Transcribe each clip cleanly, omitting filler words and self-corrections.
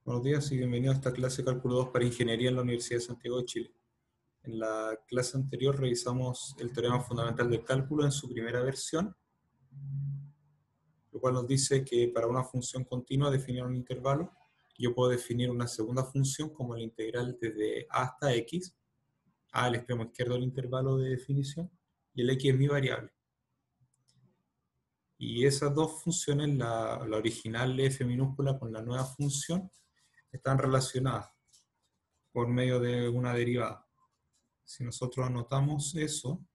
Buenos días y bienvenido a esta clase de Cálculo 2 para Ingeniería en la Universidad de Santiago de Chile. En la clase anterior revisamos el teorema fundamental del cálculo en su primera versión, lo cual nos dice que para una función continua definir un intervalo, yo puedo definir una segunda función como la integral desde a hasta x, a al extremo izquierdo del intervalo de definición, y el x es mi variable. Y esas dos funciones, la original f minúscula con la nueva función, están relacionadas por medio de una derivada. Si nosotros anotamos eso,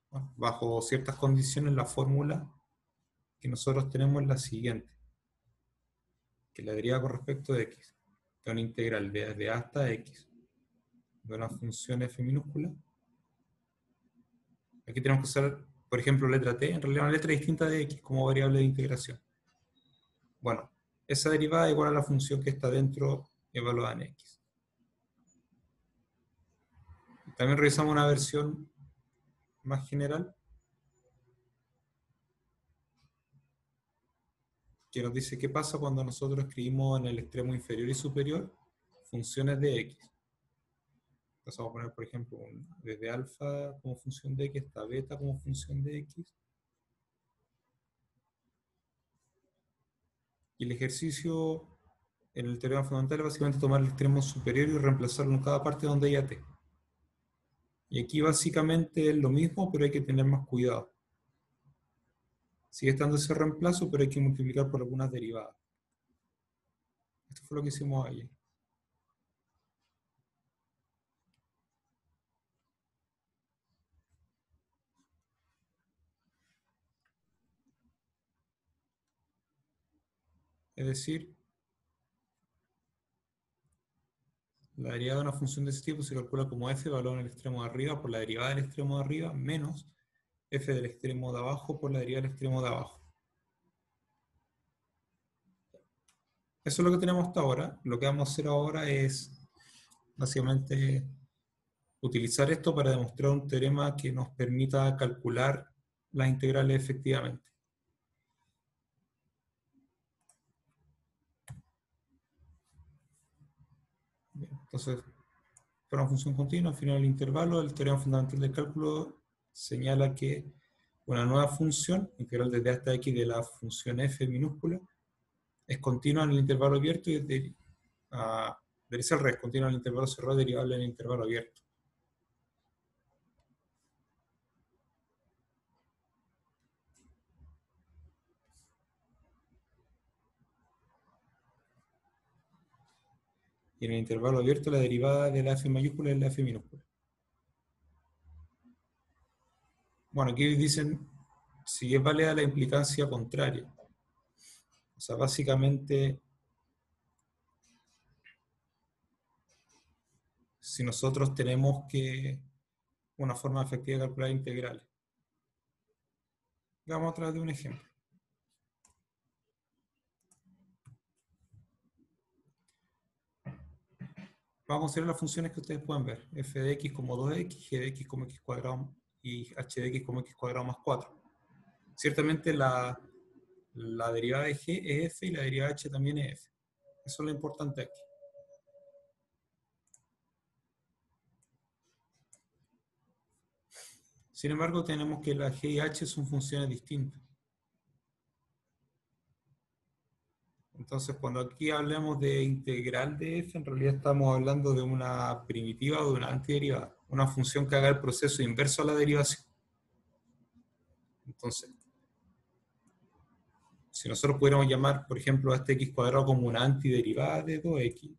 bueno, bajo ciertas condiciones, la fórmula que nosotros tenemos es la siguiente, que la derivada con respecto de x, que es una integral desde a hasta x, de una función f minúscula. Aquí tenemos que usar, por ejemplo, letra t, en realidad una letra distinta de x como variable de integración. Bueno, esa derivada es igual a la función que está dentro evaluada en x. También revisamos una versión más general, que nos dice qué pasa cuando nosotros escribimos en el extremo inferior y superior funciones de x. Entonces vamos a poner, por ejemplo, desde alfa como función de x hasta beta como función de x. Y el ejercicio en el teorema fundamental es básicamente tomar el extremo superior y reemplazarlo en cada parte donde haya t. Y aquí básicamente es lo mismo, pero hay que tener más cuidado. Sigue estando ese reemplazo, pero hay que multiplicar por algunas derivadas. Esto fue lo que hicimos ayer. Es decir, la derivada de una función de ese tipo se calcula como f evaluado en el extremo de arriba por la derivada del extremo de arriba menos f del extremo de abajo por la derivada del extremo de abajo. Eso es lo que tenemos hasta ahora. Lo que vamos a hacer ahora es básicamente utilizar esto para demostrar un teorema que nos permita calcular las integrales efectivamente. Bien, entonces, para una función continua, al final del intervalo, el teorema fundamental del cálculo señala que una nueva función, integral desde a hasta x de la función f minúscula, es continua en el intervalo abierto y debe ser al revés, continua en el intervalo cerrado derivable en el intervalo abierto. Y en el intervalo abierto la derivada de la f mayúscula es la f minúscula. Bueno, aquí dicen si es válida la implicancia contraria. O sea, básicamente, si nosotros tenemos una forma efectiva de calcular integrales. Vamos a través de un ejemplo. Vamos a considerar las funciones que ustedes pueden ver. F de x como 2x, g de x como x cuadrado y h de x como x cuadrado más 4. Ciertamente la derivada de g es f y la derivada de h también es f. Eso es lo importante aquí. Sin embargo, tenemos que la g y h son funciones distintas. Entonces, cuando aquí hablamos de integral de f, en realidad estamos hablando de una primitiva o de una antiderivada. Una función que haga el proceso inverso a la derivación. Entonces, si nosotros pudiéramos llamar, por ejemplo, a este x cuadrado como una antiderivada de 2x,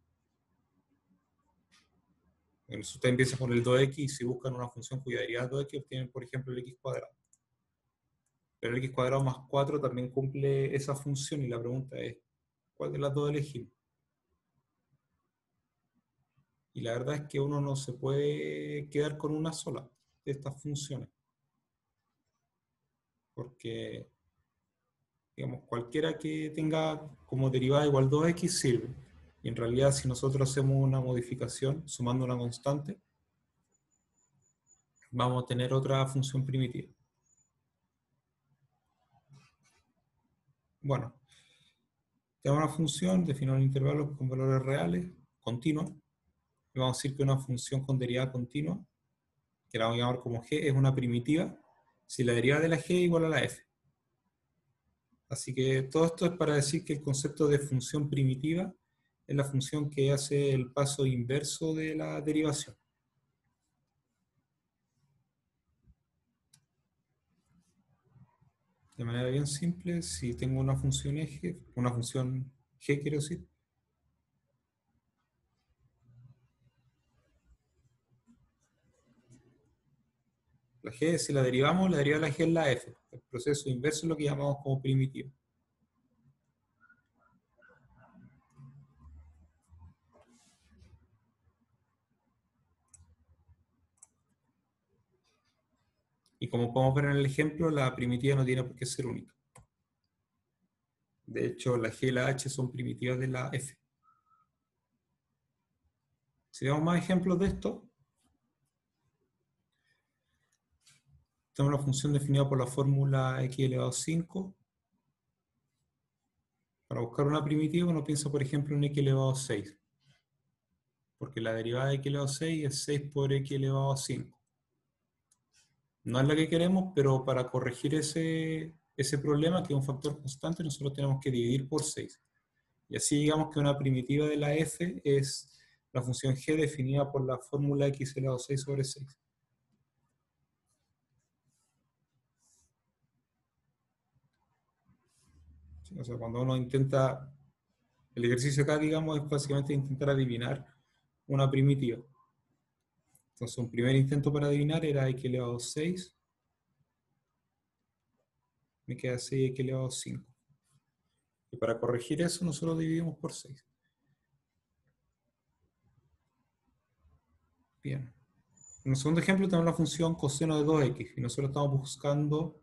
bueno, si usted empieza por el 2x y si buscan una función cuya derivada es 2x, obtienen, por ejemplo, el x cuadrado. Pero el x cuadrado más 4 también cumple esa función y la pregunta es, ¿cuál de las dos elegimos? Y la verdad es que uno no se puede quedar con una sola de estas funciones. Porque, digamos, cualquiera que tenga como derivada igual 2x sirve. Y en realidad, si nosotros hacemos una modificación sumando una constante, vamos a tener otra función primitiva. Bueno, Tenemos una función, definimos un intervalo con valores reales, continua, y vamos a decir que una función con derivada continua, que la vamos a llamar como g, es una primitiva, si la derivada de la g es igual a la f. Así que todo esto es para decir que el concepto de función primitiva es la función que hace el paso inverso de la derivación. De manera bien simple, si tengo una función eje, una función g quiero decir, la g, si la derivamos, la derivada de la g es la f. El proceso inverso es lo que llamamos como primitivo. Y como podemos ver en el ejemplo, la primitiva no tiene por qué ser única. De hecho, la g y la h son primitivas de la f. Si vemos más ejemplos de esto, tenemos la función definida por la fórmula x elevado a 5. Para buscar una primitiva uno piensa, por ejemplo, en x elevado a 6. Porque la derivada de x elevado a 6 es 6 por x elevado a 5. No es la que queremos, pero para corregir ese problema, que es un factor constante, nosotros tenemos que dividir por 6. Y así digamos que una primitiva de la f es la función g definida por la fórmula x elevado a 6 sobre 6. ¿Sí? O sea, cuando uno intenta, el ejercicio acá, digamos, es básicamente intentar adivinar una primitiva. Entonces, un primer intento para adivinar era x elevado a 6, me queda 6x elevado a 5. Y para corregir eso, nosotros dividimos por 6. Bien. En el segundo ejemplo tenemos la función coseno de 2x, y nosotros estamos buscando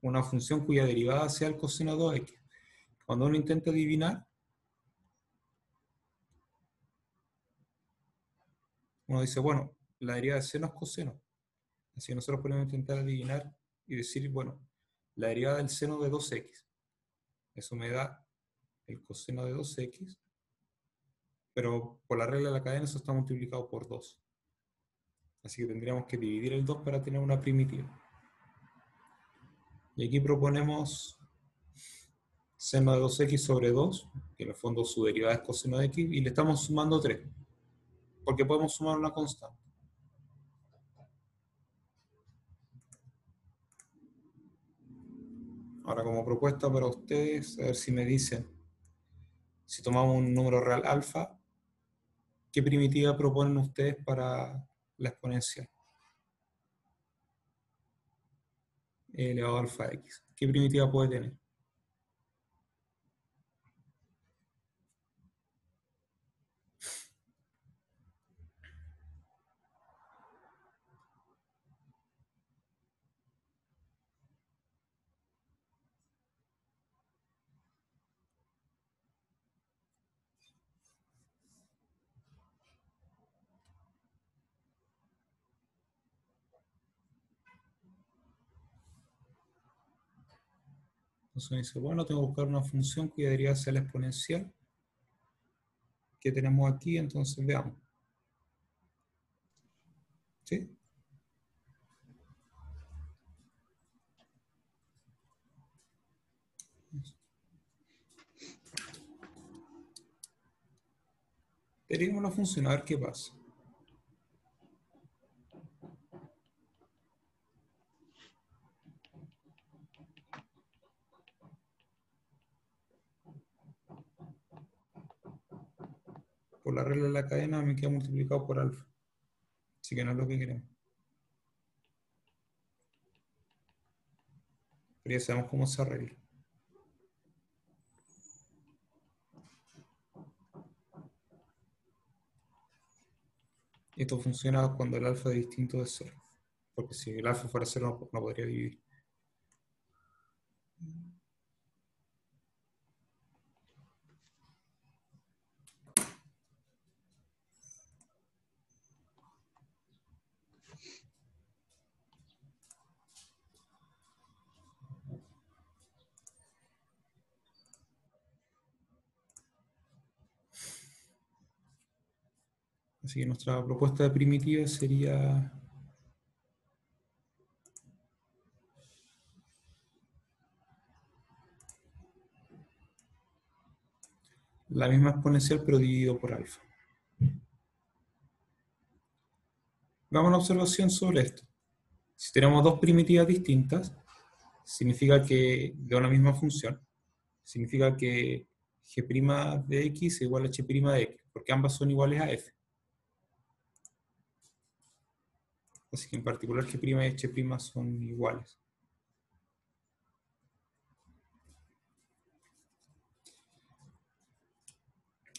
una función cuya derivada sea el coseno de 2x. Cuando uno intenta adivinar, uno dice, bueno, la derivada de seno es coseno. Así que nosotros podemos intentar adivinar y decir, bueno, la derivada del seno de 2x. Eso me da el coseno de 2x, pero por la regla de la cadena eso está multiplicado por 2. Así que tendríamos que dividir el 2 para tener una primitiva. Y aquí proponemos seno de 2x sobre 2, que en el fondo su derivada es coseno de x, y le estamos sumando 3, porque podemos sumar una constante. Ahora, como propuesta para ustedes, a ver si me dicen, si tomamos un número real alfa, ¿qué primitiva proponen ustedes para la exponencial? E elevado a alfa x. ¿Qué primitiva puede tener? Entonces uno dice, bueno, tengo que buscar una función cuya derivada sea la exponencial que tenemos aquí, entonces veamos. ¿Sí? Derivamos la función, a ver qué pasa. Por la regla de la cadena me queda multiplicado por alfa. Así que no es lo que queremos. Pero ya sabemos cómo se arregla. Esto funciona cuando el alfa es distinto de 0. Porque si el alfa fuera 0 no podría dividir. Así que nuestra propuesta de primitiva sería la misma exponencial pero dividido por alfa. Hagamos una observación sobre esto. Si tenemos dos primitivas distintas, significa que de una misma función, significa que g' de x es igual a h' de x, porque ambas son iguales a f. Así que en particular g' y h' son iguales.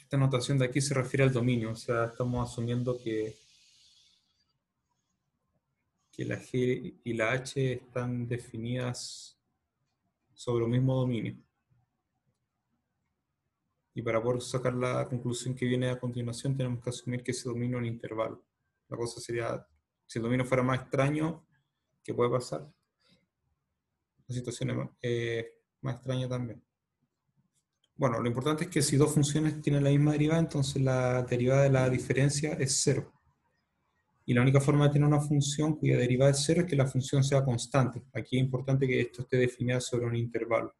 Esta notación de aquí se refiere al dominio, o sea, estamos asumiendo que la g y la h están definidas sobre un mismo dominio. Y para poder sacar la conclusión que viene a continuación, tenemos que asumir que ese dominio es un intervalo. La cosa sería, si el dominio fuera más extraño, ¿qué puede pasar? La situación es más extraña también. Bueno, lo importante es que si dos funciones tienen la misma derivada, entonces la derivada de la diferencia es cero. Y la única forma de tener una función cuya derivada es cero es que la función sea constante. Aquí es importante que esto esté definido sobre un intervalo.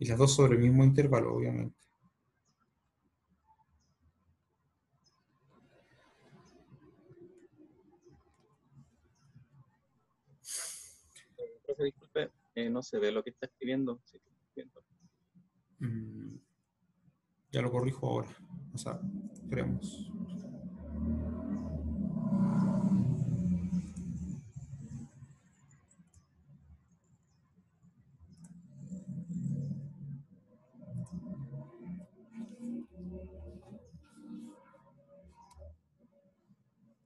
Y las dos sobre el mismo intervalo, obviamente. Profe, disculpe, no se ve lo que está escribiendo. Sí, está escribiendo. Ya lo corrijo ahora. O sea, esperemos.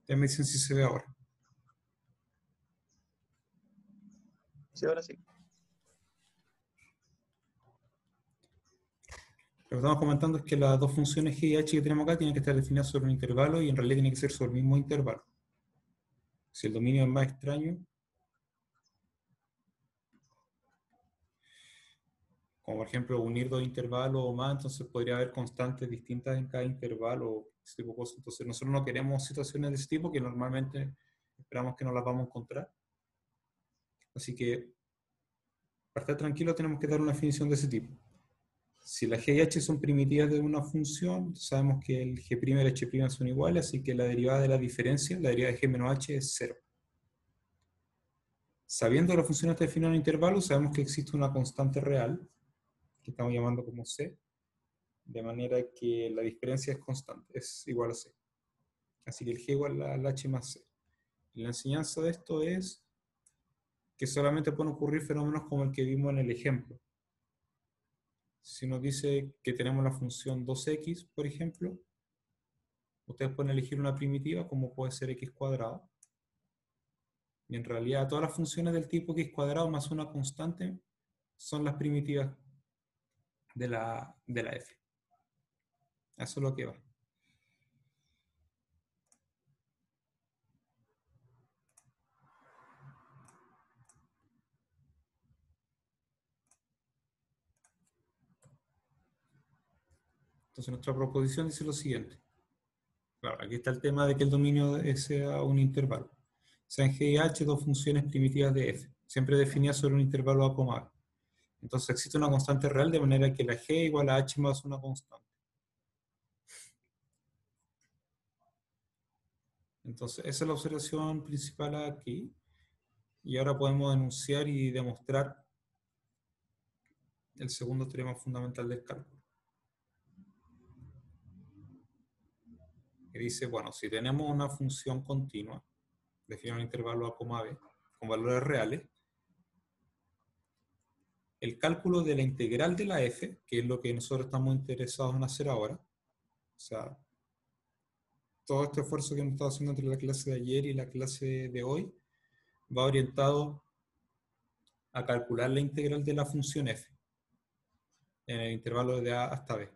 Ya me dicen si se ve ahora. Sí, ahora sí. Lo que estamos comentando es que las dos funciones g y h que tenemos acá tienen que estar definidas sobre un intervalo y en realidad tienen que ser sobre el mismo intervalo. Si el dominio es más extraño, como por ejemplo unir dos intervalos o más, entonces podría haber constantes distintas en cada intervalo, ese tipo de cosas. Entonces nosotros no queremos situaciones de ese tipo que normalmente esperamos que no las vamos a encontrar. Así que para estar tranquilo tenemos que dar una definición de ese tipo. Si las g y h son primitivas de una función, sabemos que el g' y el h' son iguales, así que la derivada de la diferencia, la derivada de g menos h es 0. Sabiendo que la función está definida en un intervalo, sabemos que existe una constante real, que estamos llamando como c, de manera que la diferencia es constante, es igual a c. Así que el g igual al h más c. Y la enseñanza de esto es que solamente pueden ocurrir fenómenos como el que vimos en el ejemplo. Si nos dice que tenemos la función 2x, por ejemplo, ustedes pueden elegir una primitiva como puede ser x cuadrado. Y en realidad todas las funciones del tipo x cuadrado más una constante son las primitivas de la f. Eso es lo que va. Entonces nuestra proposición dice lo siguiente. Claro, aquí está el tema de que el dominio sea un intervalo. Sean g y h dos funciones primitivas de f, siempre definidas sobre un intervalo a, b. Entonces existe una constante real de manera que la g igual a h más una constante. Entonces esa es la observación principal aquí. Y ahora podemos enunciar y demostrar el segundo teorema fundamental del cálculo. Que dice, bueno, si tenemos una función continua, definida en un intervalo a, b, con valores reales, el cálculo de la integral de la f, que es lo que nosotros estamos interesados en hacer ahora, o sea, todo este esfuerzo que hemos estado haciendo entre la clase de ayer y la clase de hoy, va orientado a calcular la integral de la función f, en el intervalo de a hasta b.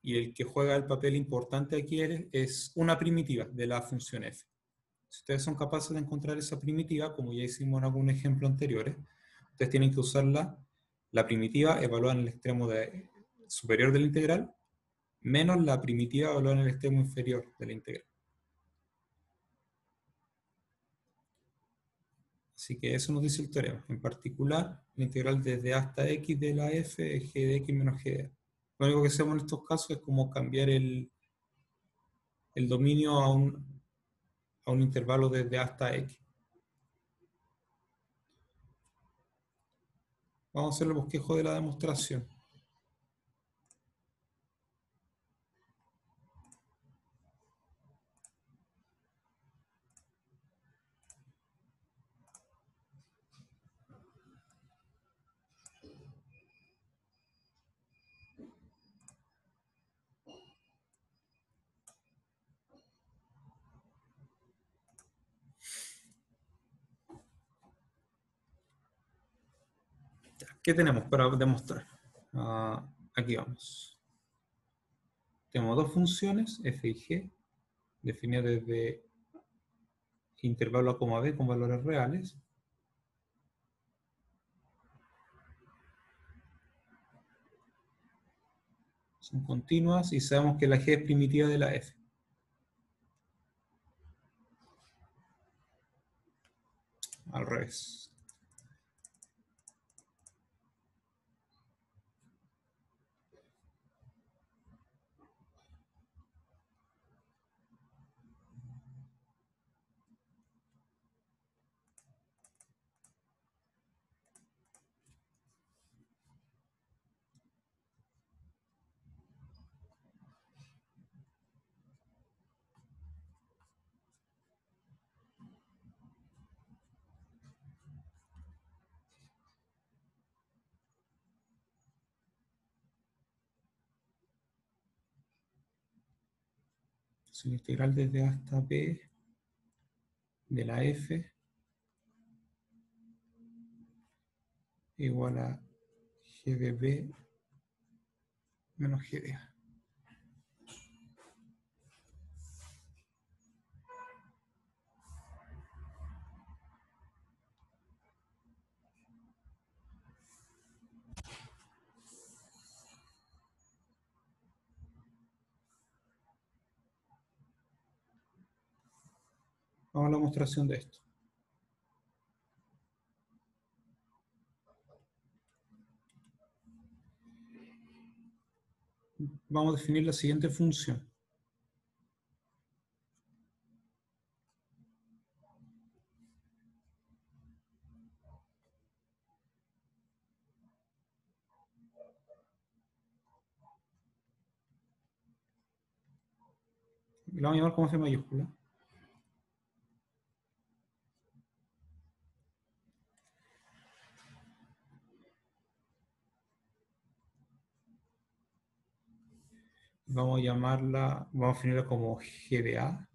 Y el que juega el papel importante aquí es una primitiva de la función f. Si ustedes son capaces de encontrar esa primitiva, como ya hicimos en algún ejemplo anteriores, ustedes tienen que usarla, la primitiva evaluada en el extremo superior de la integral, menos la primitiva evaluada en el extremo inferior de la integral. Así que eso nos dice el teorema. En particular, la integral desde a hasta x de la f es g de x menos g de a. Lo único que hacemos en estos casos es como cambiar el dominio a un intervalo desde a hasta x. Vamos a hacer el bosquejo de la demostración. ¿Qué tenemos para demostrar? Aquí vamos. Tenemos dos funciones, f y g, definidas desde intervalo a, b con valores reales. Son continuas y sabemos que la g es primitiva de la f. Al revés. Es una integral desde a hasta b de la f igual a g de b menos g de a. Vamos a la demostración de esto. Vamos a definir la siguiente función. La vamos a llamar como f mayúscula. Vamos a definirla como g de a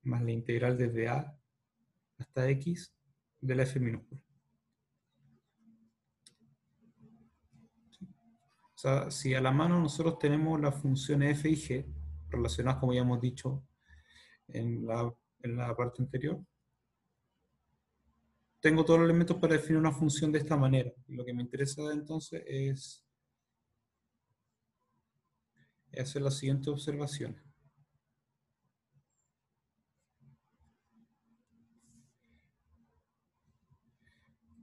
más la integral desde a hasta x de la f minúscula. O sea, si a la mano nosotros tenemos las funciones f y g relacionadas, como ya hemos dicho en la parte anterior, tengo todos los elementos para definir una función de esta manera. Y lo que me interesa entonces es hacer la siguiente observación.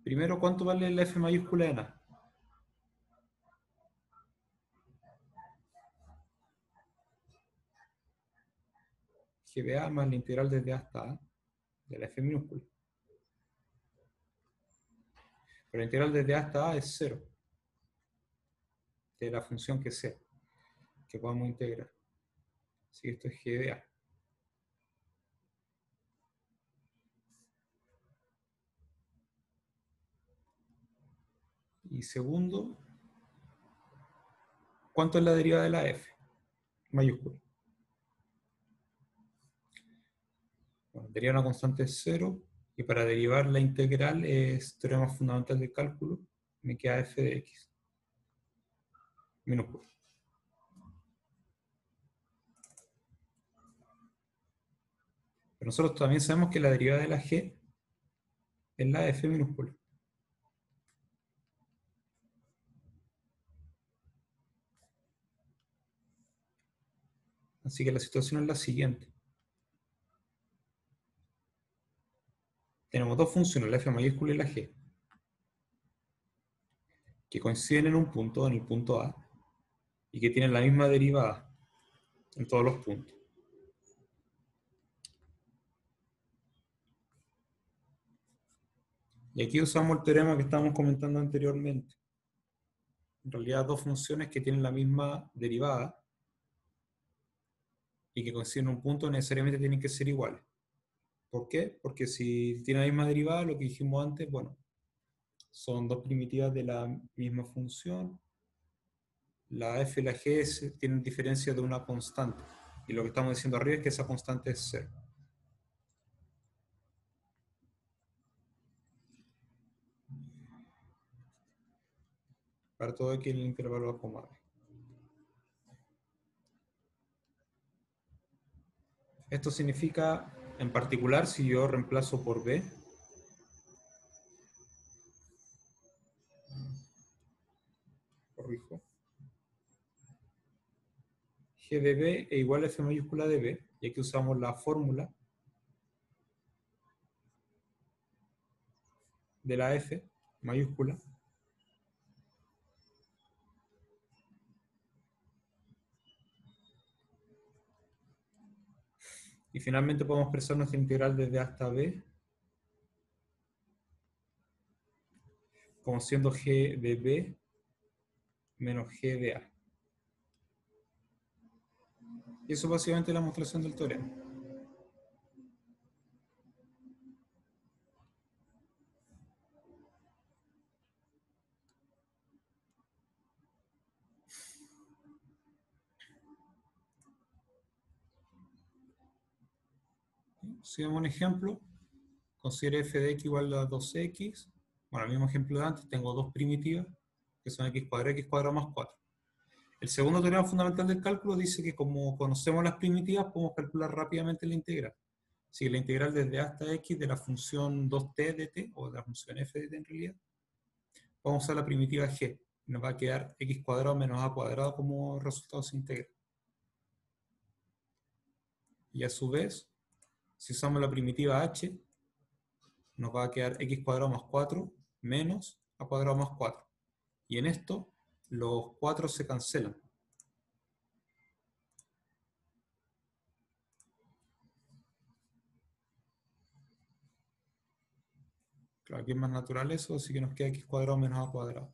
Primero, ¿cuánto vale la f mayúscula en a? G de a más la integral desde a hasta a de la f minúscula. Pero la integral desde a hasta a es 0 de la función que sea, que podamos integrar. Así que esto es g de a. Y segundo, ¿cuánto es la derivada de la f mayúscula? Bueno, derivar una constante es 0, y para derivar la integral es teorema fundamental del cálculo, me queda f de x minúscula. Pero nosotros también sabemos que la derivada de la g es la f minúscula. Así que la situación es la siguiente. Tenemos dos funciones, la f mayúscula y la g, que coinciden en un punto, en el punto A, y que tienen la misma derivada en todos los puntos. Y aquí usamos el teorema que estábamos comentando anteriormente. En realidad, dos funciones que tienen la misma derivada y que coinciden en un punto necesariamente tienen que ser iguales. ¿Por qué? Porque si tienen la misma derivada, lo que dijimos antes, bueno, son dos primitivas de la misma función. La f y la g tienen diferencia de una constante. Y lo que estamos diciendo arriba es que esa constante es 0. Para todo aquí en el intervalo acomodable. Esto significa, en particular, si yo reemplazo por b, corrijo, g de b es igual a f mayúscula de b, y aquí usamos la fórmula de la f mayúscula, y finalmente podemos expresar nuestra integral desde A hasta b como siendo g de b menos g de a. Y eso es básicamente la demostración del teorema. Si vemos un ejemplo, considere f de x igual a 2x. Bueno, el mismo ejemplo de antes, tengo dos primitivas, que son x cuadrado más 4. El segundo teorema fundamental del cálculo dice que como conocemos las primitivas, podemos calcular rápidamente la integral. Así que la integral desde a hasta x de la función 2t de t, o de la función f de t en realidad, vamos a usar la primitiva g. Nos va a quedar x cuadrado menos a cuadrado como resultado de esa integral. Y a su vez, si usamos la primitiva h, nos va a quedar x cuadrado más 4 menos a cuadrado más 4. Y en esto, los 4 se cancelan. Claro, aquí es más natural eso, así que nos queda x cuadrado menos a cuadrado.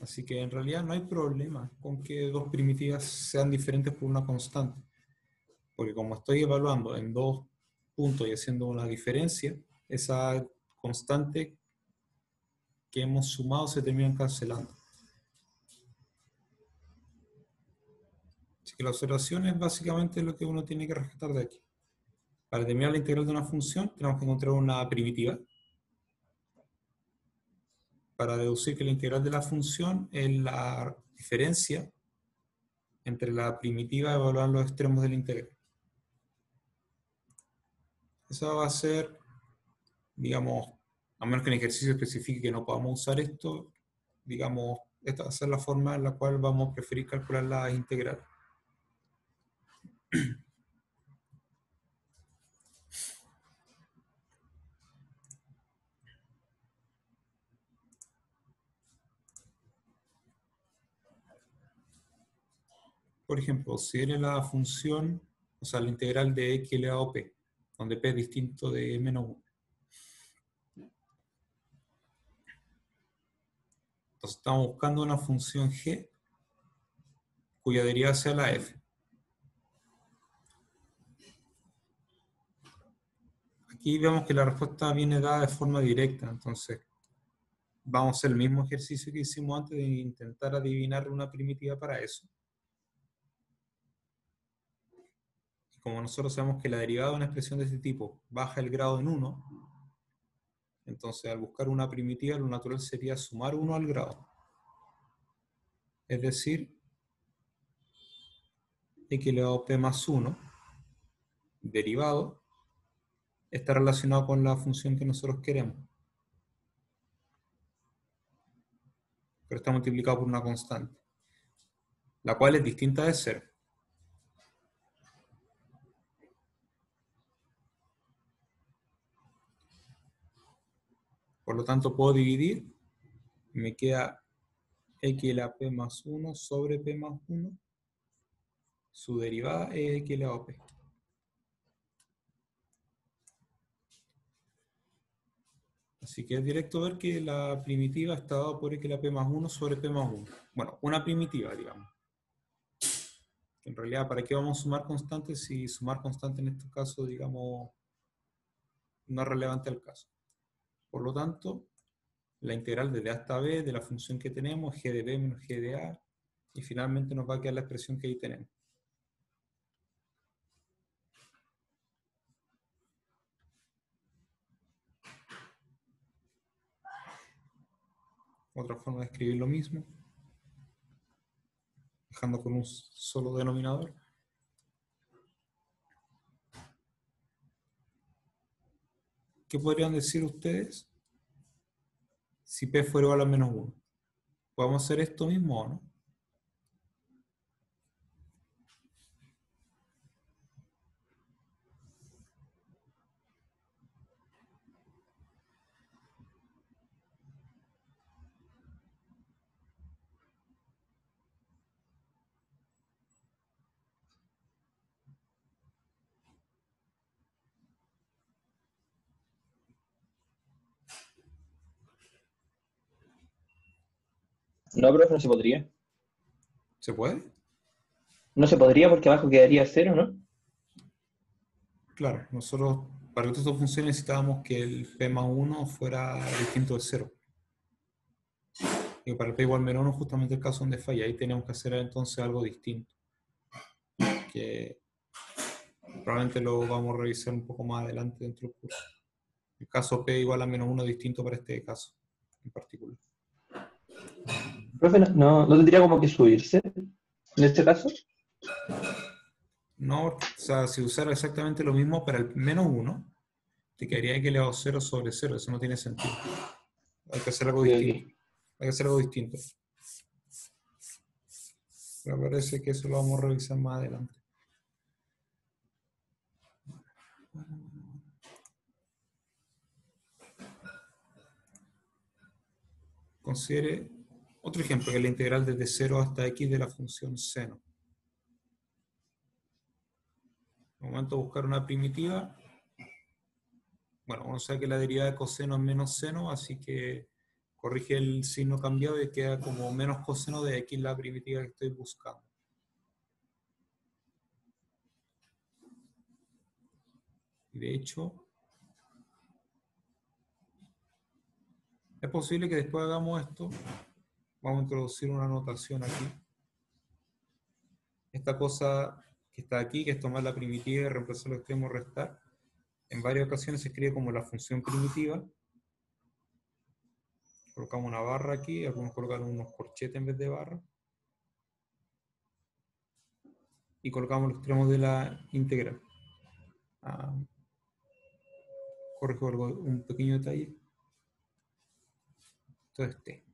Así que en realidad no hay problema con que dos primitivas sean diferentes por una constante. Porque como estoy evaluando en dos puntos y haciendo una diferencia, esa constante que hemos sumado se terminan cancelando. Así que la observación es básicamente lo que uno tiene que rescatar de aquí. Para determinar la integral de una función, tenemos que encontrar una primitiva. Para deducir que la integral de la función es la diferencia entre la primitiva evaluada en los extremos de la integral. Esa va a ser, digamos, a menos que el ejercicio especifique que no podamos usar esto, digamos, esta va a ser la forma en la cual vamos a preferir calcular la integral. Por ejemplo, si era la función, o sea, la integral de x elevado a p, donde p es distinto de menos 1. Entonces estamos buscando una función g cuya derivada sea la f. Aquí vemos que la respuesta viene dada de forma directa, entonces vamos a hacer el mismo ejercicio que hicimos antes de intentar adivinar una primitiva para eso. Y como nosotros sabemos que la derivada de una expresión de este tipo baja el grado en 1, entonces al buscar una primitiva lo natural sería sumar 1 al grado. Es decir, x elevado a p más 1 derivado está relacionado con la función que nosotros queremos. Pero está multiplicado por una constante, la cual es distinta de 0. Por lo tanto, puedo dividir, y me queda x elevado a p más 1 sobre p más 1. Su derivada es x elevado a p. Así que es directo ver que la primitiva está dada por x elevado a p más 1 sobre p más 1. Bueno, una primitiva, digamos. En realidad, ¿para qué vamos a sumar constantes si sumar constantes en este caso, digamos, no es relevante al caso? Por lo tanto, la integral desde a hasta b de la función que tenemos, g de b menos g de a, y finalmente nos va a quedar la expresión que ahí tenemos. Otra forma de escribir lo mismo, dejando con un solo denominador. ¿Qué podrían decir ustedes si p fuera igual a menos 1? ¿Podemos hacer esto mismo o no? No, profe, no se podría. ¿Se puede? No se podría porque abajo quedaría 0, ¿no? Claro, nosotros para que esto funcione necesitábamos que el p más 1 fuera distinto de 0. Y para el p igual a menos 1 justamente el caso donde falla. Ahí tenemos que hacer entonces algo distinto, que probablemente lo vamos a revisar un poco más adelante dentro del curso. El caso p igual a menos 1 es distinto para este caso en particular. Profe, no tendría como que subirse en este caso. No, o sea, si usara exactamente lo mismo para el menos 1, te quedaría x elevado a 0 sobre 0. Eso no tiene sentido. Hay que hacer algo Ok, distinto. ok. Hay que hacer algo distinto. Me parece que eso lo vamos a revisar más adelante. Considere otro ejemplo, que es la integral desde 0 hasta x de la función seno. En el momento de buscar una primitiva, bueno, uno sabe que la derivada de coseno es menos seno, así que corrige el signo cambiado y queda como menos coseno de x la primitiva que estoy buscando. De hecho, es posible que después hagamos esto. Vamos a introducir una notación aquí. Esta cosa que está aquí, que es tomar la primitiva y reemplazar los extremos restar, en varias ocasiones se escribe como la función primitiva. Colocamos una barra aquí, algunos colocan unos corchetes en vez de barra. Y colocamos los extremos de la integral. Corrijo un pequeño detalle. Entonces t.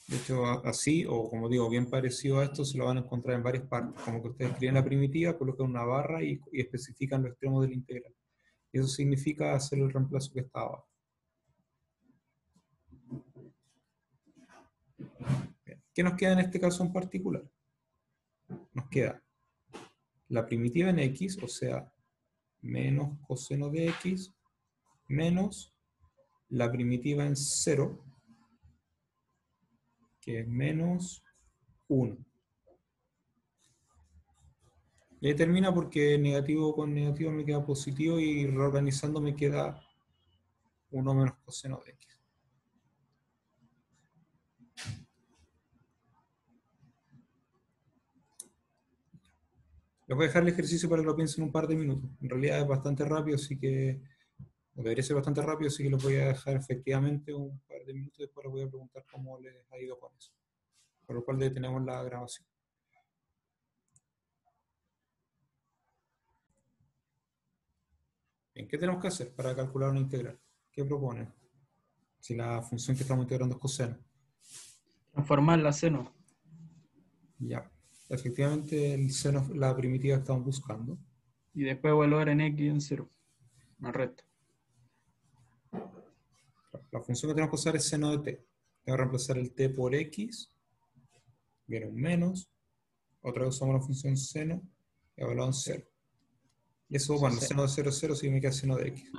De hecho, así, o como digo, bien parecido a esto, se lo van a encontrar en varias partes. Como que ustedes escriben la primitiva, colocan una barra y especifican los extremos de la integral. Y eso significa hacer el reemplazo que está abajo. Bien. ¿Qué nos queda en este caso en particular? Nos queda la primitiva en x, o sea, menos coseno de x, menos la primitiva en 0, que es menos 1. Y ahí termina porque negativo con negativo me queda positivo y reorganizando me queda 1 menos coseno de x. Les voy a dejar el ejercicio para que lo piensen un par de minutos. En realidad es bastante rápido, así que, o debería ser bastante rápido, así que los voy a dejar efectivamente un par de minutos y después les voy a preguntar cómo les ha ido con eso. por lo cual detenemos la grabación. Bien, ¿qué tenemos que hacer para calcular una integral? ¿Qué proponen? Si la función que estamos integrando es coseno. Transformarla a seno. Ya, efectivamente el seno, la primitiva que estamos buscando. Y después evaluar en x y en 0. Al resto. La función que tenemos que usar es seno de t. Tengo que reemplazar el t por x, viene un menos, otra vez usamos la función seno, evaluado en 0. Y eso, bueno, el seno de 0 es 0, así que me queda seno de x.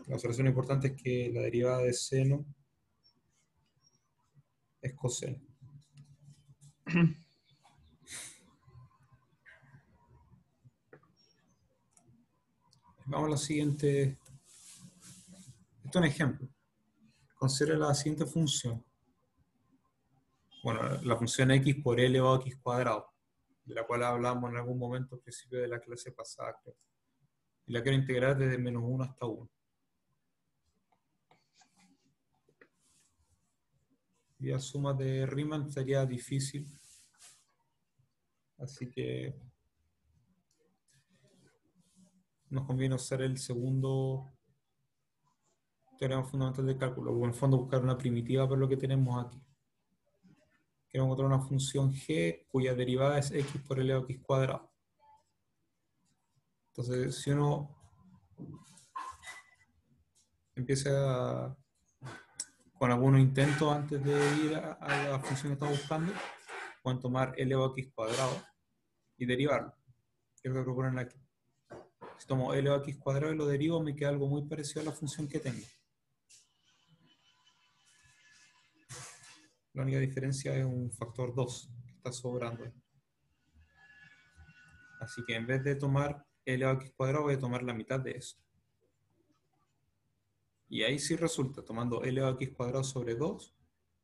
La observación importante es que la derivada de seno es coseno. Vamos a la siguiente. Esto es un ejemplo. Considera la siguiente función. Bueno, la función x por e elevado a x cuadrado, de la cual hablamos en algún momento al principio de la clase pasada, creo. Y la quiero integrar desde menos 1 hasta 1. Y la suma de Riemann sería difícil. Así que nos conviene usar el segundo teorema fundamental del cálculo, o en el fondo buscar una primitiva por lo que tenemos aquí. Queremos encontrar una función g cuya derivada es x por elevado a x cuadrado. Entonces, si uno empieza con algunos intentos antes de ir a la función que estamos buscando, pueden tomar elevado a x cuadrado y derivarlo. ¿Qué es lo que proponen aquí? Si tomo elevado a x cuadrado y lo derivo, me queda algo muy parecido a la función que tengo. La única diferencia es un factor 2 que está sobrando. Así que en vez de tomar elevado a x cuadrado, voy a tomar la mitad de eso. Y ahí sí resulta, tomando elevado a x cuadrado sobre 2,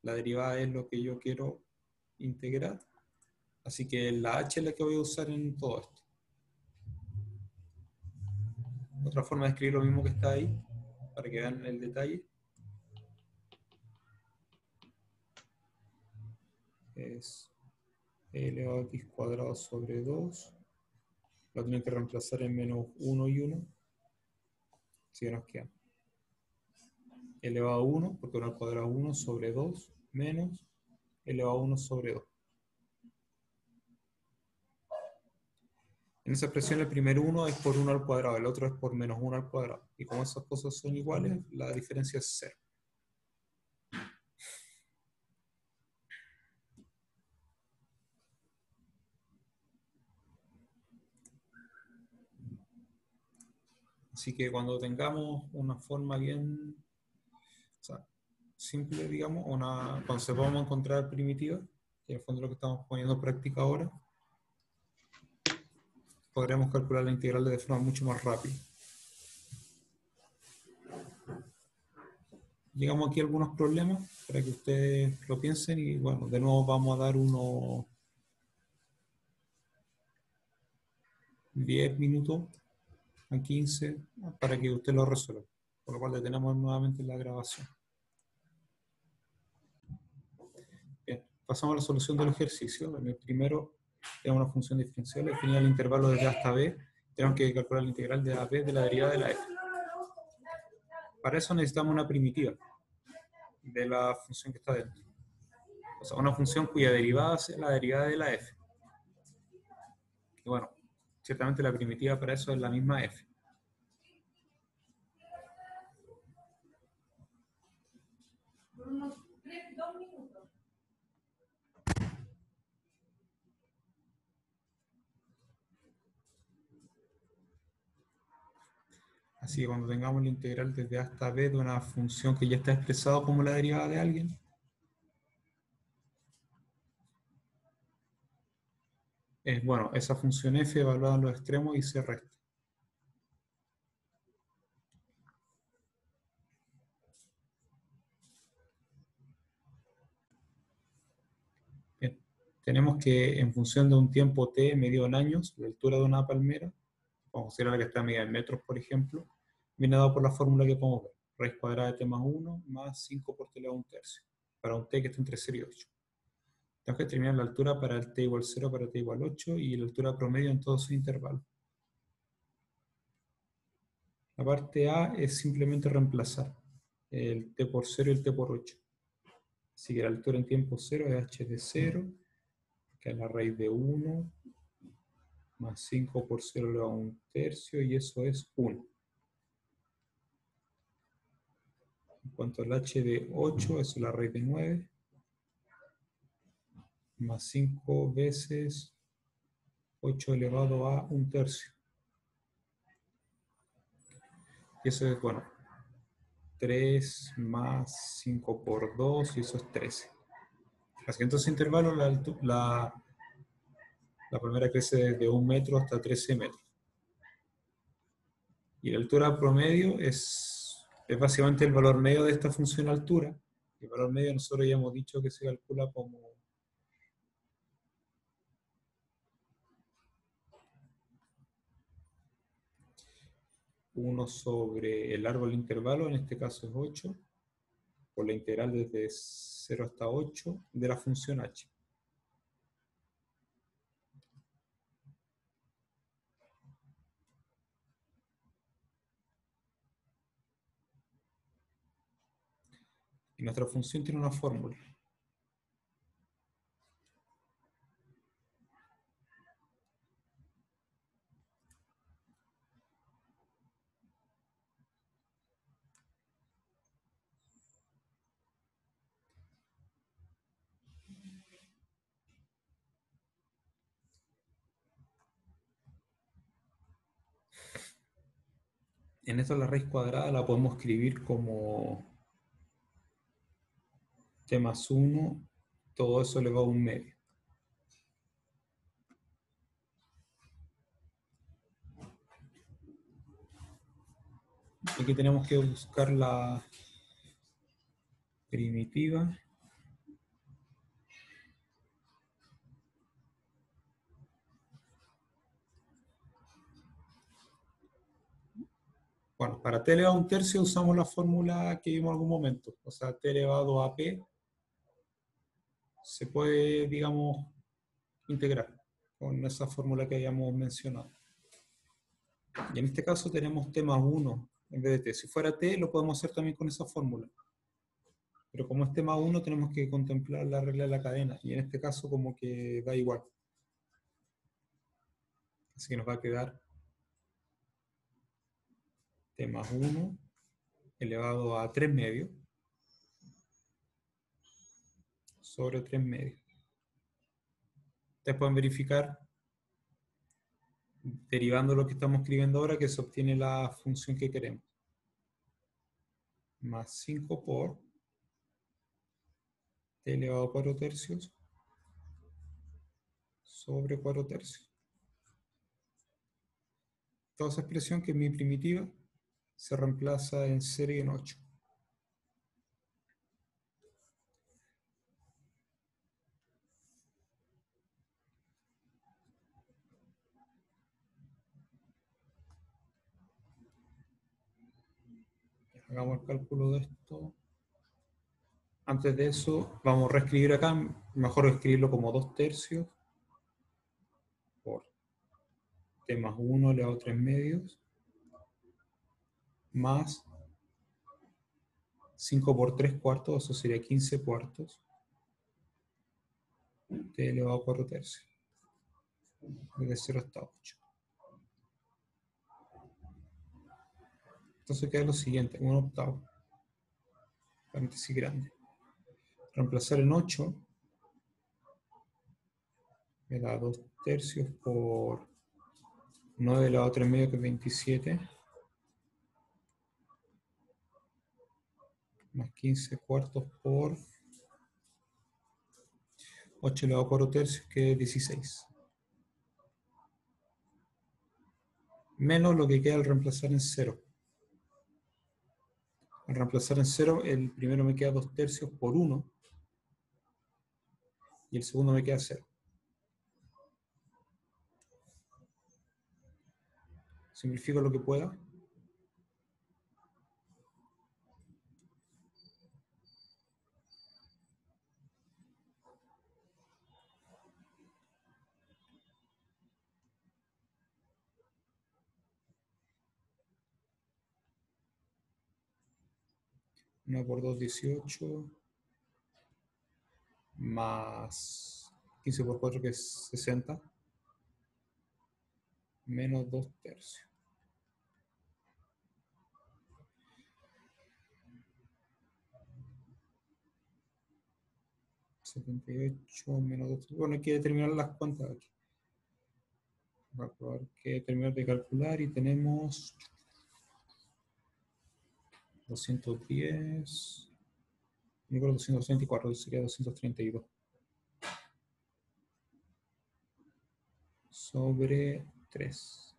la derivada es lo que yo quiero integrar. Así que la h es la que voy a usar en todo esto. Otra forma de escribir lo mismo que está ahí, para que vean el detalle, es elevado a x cuadrado sobre 2. Lo tengo que reemplazar en menos 1 y 1. Así que nos queda elevado a 1, porque 1 al cuadrado es 1 sobre 2, menos elevado a 1 sobre 2. En esa expresión el primer 1 es por 1 al cuadrado, el otro es por menos 1 al cuadrado. Y como esas cosas son iguales, la diferencia es 0. Así que cuando tengamos una forma bien, o sea, simple, digamos, cuando sepamos encontrar primitivas, que en el fondo es lo que estamos poniendo en práctica ahora, podremos calcular la integral de forma mucho más rápida. Llegamos aquí a algunos problemas para que ustedes lo piensen y bueno, de nuevo vamos a dar unos 10 minutos a 15 para que usted lo resuelva, por lo cual detenemos nuevamente la grabación. Bien, pasamos a la solución del ejercicio. En el primero tenemos una función diferencial definida el intervalo desde A hasta B. Tenemos que calcular la integral de A a B de la derivada de la f. Para eso necesitamos una primitiva de la función que está dentro. O sea, una función cuya derivada sea la derivada de la f. Y bueno, ciertamente la primitiva para eso es la misma f. Así que cuando tengamos la integral desde A hasta B de una función que ya está expresada como la derivada de alguien, es, bueno, esa función f evaluada en los extremos y se resta. Bien, tenemos que en función de un tiempo t medido en años, la altura de una palmera, vamos a considerar que está medida en metros, por ejemplo, viene dado por la fórmula que podemos ver, raíz cuadrada de t más 1 más 5 por t elevado a un tercio. para un t que está entre 0 y 8. Tengo que determinar la altura para el t igual 0, para t igual 8 y la altura promedio en todos sus intervalos. La parte A es simplemente reemplazar el t por 0 y el t por 8. Así que la altura en tiempo 0 es h de 0, que es la raíz de 1, más 5 por 0 elevado a 1/3, y eso es 1. En cuanto al h de 8, eso es la raíz de 9, más 5 veces 8 elevado a 1/3. Y eso es, bueno, 3 más 5 por 2, y eso es 13. Así que entonces intervalo, la primera crece desde 1 metro hasta 13 metros. Y la altura promedio es básicamente el valor medio de esta función altura. El valor medio nosotros ya hemos dicho que se calcula como uno sobre el árbol de intervalo, en este caso es 8, por la integral desde 0 hasta 8 de la función h. Y nuestra función tiene una fórmula. En esto la raíz cuadrada la podemos escribir como t más 1, todo eso elevado a 1/2. Aquí tenemos que buscar la primitiva. Bueno, para t elevado a 1/3 usamos la fórmula que vimos en algún momento. O sea, t elevado a p se puede, digamos, integrar con esa fórmula que habíamos mencionado. Y en este caso tenemos t más 1 en vez de t. Si fuera t, lo podemos hacer también con esa fórmula. Pero como es t más 1, tenemos que contemplar la regla de la cadena. Y en este caso como que da igual. Así que nos va a quedar t más 1 elevado a 3 medios sobre 3 medios. Ustedes pueden verificar, derivando lo que estamos escribiendo ahora, que se obtiene la función que queremos. Más 5 por t elevado a 4/3 sobre 4/3. Toda esa expresión, que es mi primitiva, se reemplaza en 0 y en 8. Hagamos el cálculo de esto. Antes de eso, vamos a reescribir acá, mejor escribirlo como 2/3 por t más 1 elevado a 3 medios, más 5 por 3 cuartos, eso sería 15 cuartos, t elevado a 4/3, desde 0 hasta 8. Entonces queda lo siguiente, 1/8, paréntesis grande. Reemplazar en 8 me da 2/3 por 9 elevado a 3 medios, que es 27, más 15 cuartos por 8 elevado a 4/3, que es 16. Menos lo que queda al reemplazar en 0. Al reemplazar en 0, el primero me queda 2/3 por 1, y el segundo me queda 0. Simplifico lo que pueda. 1 por 2, 18. Más 15 por 4, que es 60. Menos 2 tercios. 78 menos 2. Bueno, hay que determinar las cuentas aquí. Vamos a probar que terminar de calcular y tenemos 210. Yo creo 234, sería 232. Sobre 3.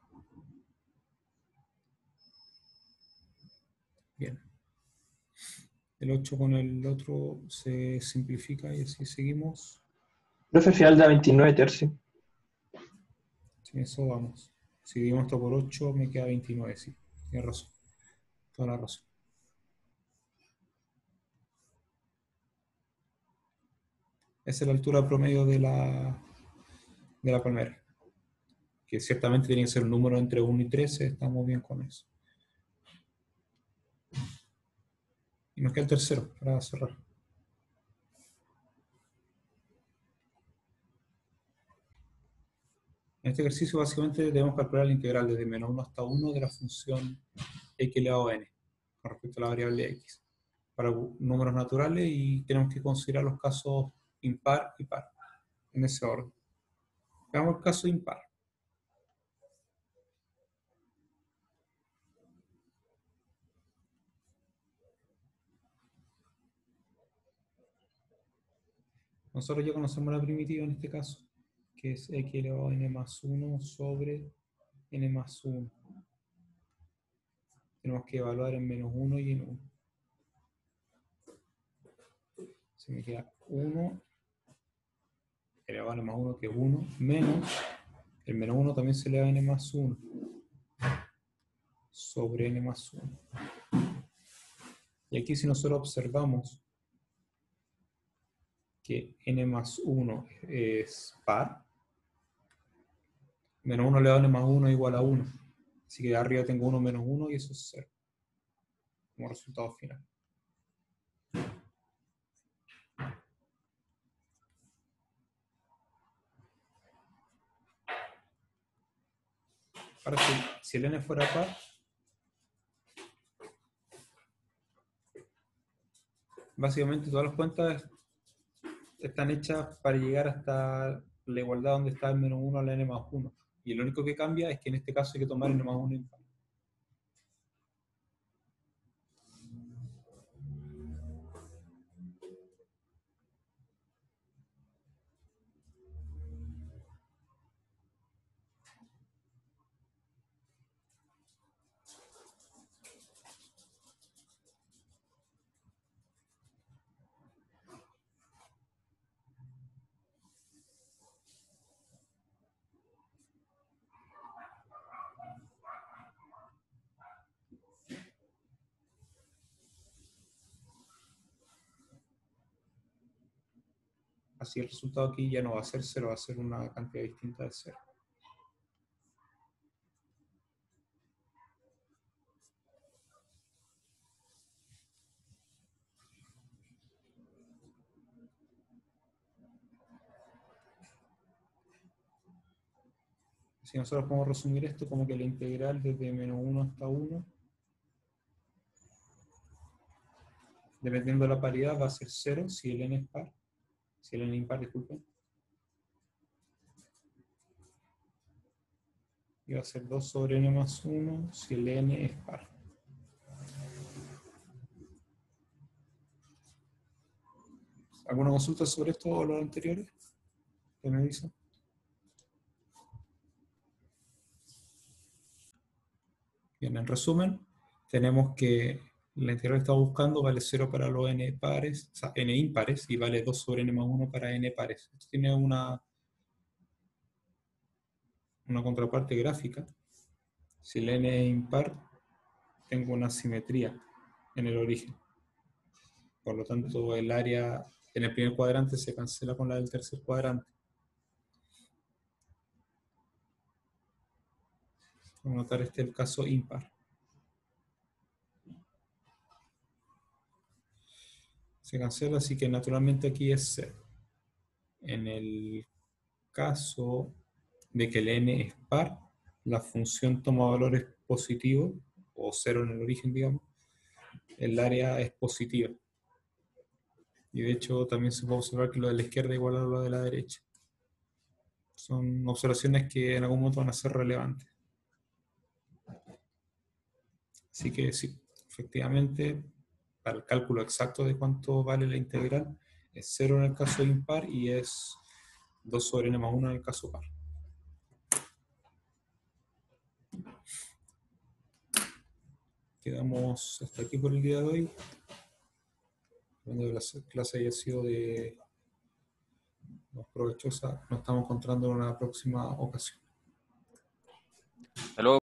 Bien. El 8 con el otro se simplifica y así seguimos. Profe, al final da 29 tercios. Sí, eso vamos. Si dividimos esto por 8, me queda 29, sí. Tienes razón. Toda la razón. Esa es la altura promedio de la palmera. Que ciertamente tiene que ser un número entre 1 y 13. Estamos bien con eso. Y nos queda el tercero para cerrar. En este ejercicio básicamente debemos calcular la integral desde menos 1 hasta 1 de la función x elevado a n con respecto a la variable x para números naturales, y tenemos que considerar los casos impar y par en ese orden. Veamos el caso impar. Nosotros ya conocemos la primitiva en este caso, que es x elevado a n más 1 sobre n más 1. Tenemos que evaluar en menos 1 y en 1. Se me queda 1 elevado a n más 1, que es 1, menos el menos 1 también se eleva a n más 1 sobre n más 1. Y aquí, si nosotros observamos que n más 1 es par, menos 1 elevado a n más 1 es igual a 1. Así que arriba tengo 1 menos 1 y eso es 0 como resultado final. Ahora, si el n fuera par, básicamente todas las cuentas están hechas para llegar hasta la igualdad donde está el menos 1 a la n más 1. Y lo único que cambia es que en este caso hay que tomar n más 1 impar. Así el resultado aquí ya no va a ser 0, va a ser una cantidad distinta de 0. Si nosotros podemos resumir esto como que la integral desde menos 1 hasta 1, dependiendo de la paridad, va a ser 0 si el n es par, si el n es impar, disculpen. Y va a ser 2 sobre n más 1 si el n es par. ¿Alguna consulta sobre esto o los anteriores? ¿Qué me dicen? Bien, en resumen, tenemos que la integral que estamos buscando vale 0 para los n pares, o sea, n impares, y vale 2 sobre n más 1 para n pares. Esto tiene una contraparte gráfica. Si el n es impar, tengo una simetría en el origen. Por lo tanto, el área en el primer cuadrante se cancela con la del tercer cuadrante. Vamos a notar el caso impar. Se cancela, así que naturalmente aquí es 0. En el caso de que el n es par, la función toma valores positivos, o 0 en el origen, digamos, el área es positiva. Y de hecho también se puede observar que lo de la izquierda es igual a lo de la derecha. Son observaciones que en algún momento van a ser relevantes. Así que sí, efectivamente, para el cálculo exacto de cuánto vale la integral, es 0 en el caso impar y es 2 sobre n más 1 en el caso par. Quedamos hasta aquí por el día de hoy. Esperando que la clase haya sido más provechosa. Nos estamos encontrando en una próxima ocasión.